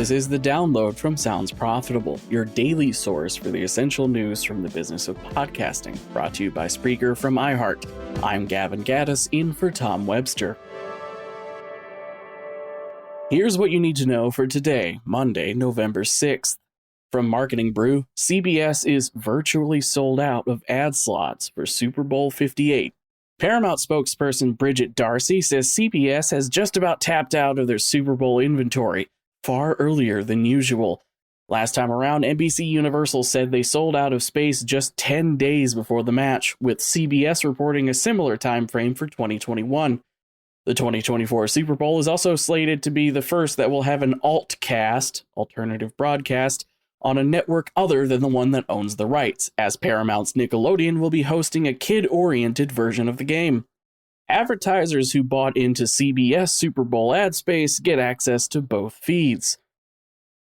This is the download from Sounds Profitable, your daily source for the essential news from the business of podcasting, brought to you by Spreaker from iHeart. I'm Gavin Gaddis, in for Tom Webster. Here's what you need to know for today, Monday, November 6th. From Marketing Brew, CBS is virtually sold out of ad slots for Super Bowl 58. Paramount spokesperson Bridget Darcy says CBS has just about tapped out of their Super Bowl inventory, far earlier than usual. Last time around, NBC Universal said they sold out of space just 10 days before the match, with CBS reporting a similar time frame for 2021. The 2024 Super Bowl is also slated to be the first that will have an alt-cast, alternative broadcast, on a network other than the one that owns the rights, as Paramount's Nickelodeon will be hosting a kid-oriented version of the game. Advertisers who bought into CBS Super Bowl ad space get access to both feeds.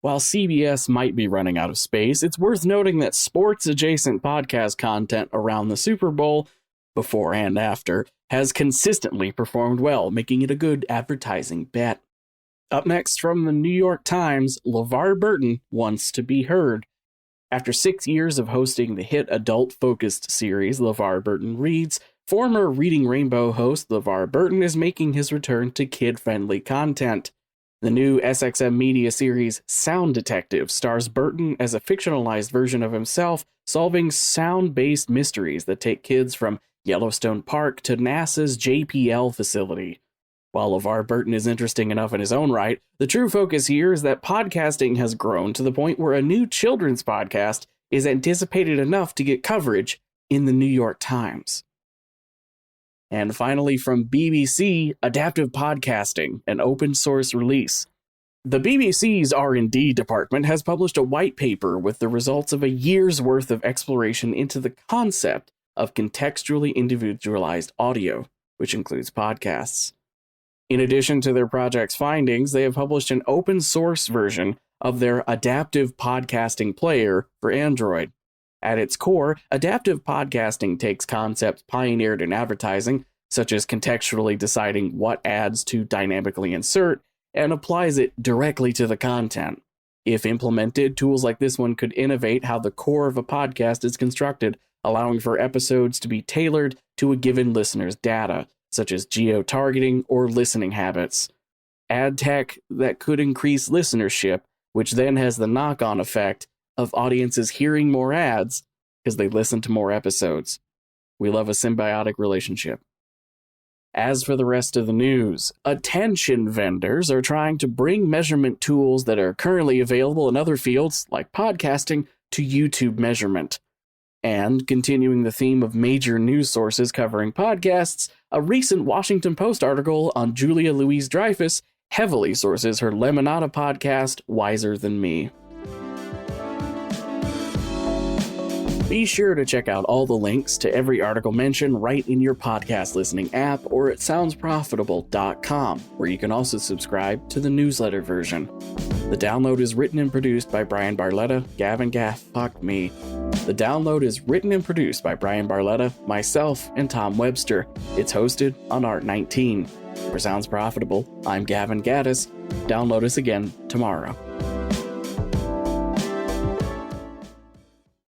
While CBS might be running out of space, it's worth noting that sports-adjacent podcast content around the Super Bowl, before and after, has consistently performed well, making it a good advertising bet. Up next, from the New York Times, LeVar Burton wants to be heard. After 6 years of hosting the hit adult-focused series LeVar Burton Reads, former Reading Rainbow host LeVar Burton is making his return to kid-friendly content. The new SXM Media series Sound Detective stars Burton as a fictionalized version of himself, solving sound-based mysteries that take kids from Yellowstone Park to NASA's JPL facility. While LeVar Burton is interesting enough in his own right, the true focus here is that podcasting has grown to the point where a new children's podcast is anticipated enough to get coverage in the New York Times. And finally, from BBC, Adaptive Podcasting, an open source release. The BBC's R&D department has published a white paper with the results of a year's worth of exploration into the concept of contextually individualized audio, which includes podcasts. In addition to their project's findings, they have published an open source version of their adaptive podcasting player for Android. At its core, adaptive podcasting takes concepts pioneered in advertising, such as contextually deciding what ads to dynamically insert, and applies it directly to the content. If implemented, tools like this one could innovate how the core of a podcast is constructed, allowing for episodes to be tailored to a given listener's data, such as geo-targeting or listening habits. Ad tech that could increase listenership, which then has the knock-on effect of audiences hearing more ads because they listen to more episodes. We love a symbiotic relationship. As for the rest of the news, attention vendors are trying to bring measurement tools that are currently available in other fields, like podcasting, to YouTube measurement. And, continuing the theme of major news sources covering podcasts, a recent Washington Post article on Julia Louis-Dreyfus heavily sources her Lemonada podcast, Wiser Than Me. Be sure to check out all the links to every article mentioned right in your podcast listening app or at soundsprofitable.com, where you can also subscribe to the newsletter version. The download is written and produced by Brian Barletta, The download is written and produced by Brian Barletta, myself, and Tom Webster. It's hosted on Art19. For Sounds Profitable, I'm Gavin Gaddis. Download us again tomorrow.